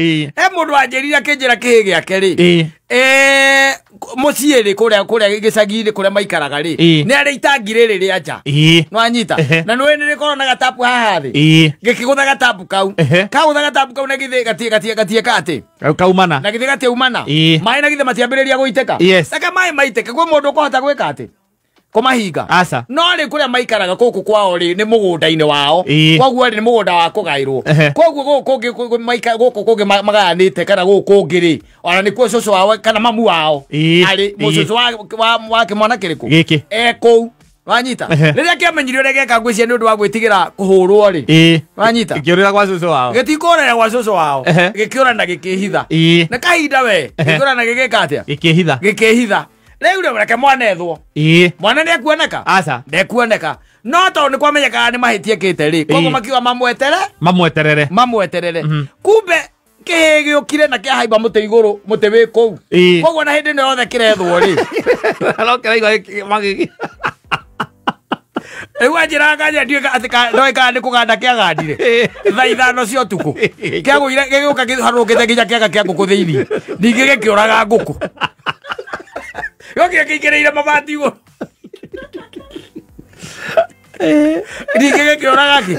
mundu anjirira kinjira kihi giake ri muciiri kuria gicagi-ini kuria maikaraga ri ni ari itangi riri ria nja nwanyita na nwe ni rikorwo na gatapu haha thi gikigutha gatapu kau kagutha gatapu kau na githi gatie kati kaumana na githi gatie umana mai na githi matiambiriria guiteka saka mai maiteka kwi mundu kuhota gwika ati kumahinga asa no ri kuria maikaraga guku kwao ri ni mugunda-ini wao koguo ri ni mugunda wa kugairwo koguo guku maika guku kungi magayanite kana guku kungi ri ona ni kuo cucu wao kana mamu wao ari mucucu wa kimwana kiriku giki kou wanyita riria kiamenyire uria geka ngwiciria ni undu wa gwitigira kuhurwo ri wanyita gikiurira kwa cucu wao gitikurira kwa cucu wao gikiura na gikihitha na kahinda we gikiura na gigika atia gikihitha riu ri reke mwana ethwo mwana ni akuoneka asa ndekuoneka no to ni kwamenyeka ni mahitie kite ri koguo makiwa mamweterere kumbe kihi giukire na kiahaimba muti iguru muti wi kou koguo na hindi ni yothe kirethwo ri riu anjiraga ndiuga ati ndoika ni kuganda kiagandire thaa ithano cia utuku kiagwire gigiuka kiharukite nginya kiaga kia nguku thiini ningi gikiuraga nguku yoki akikireire mabati iguru ningi gikiuraga ki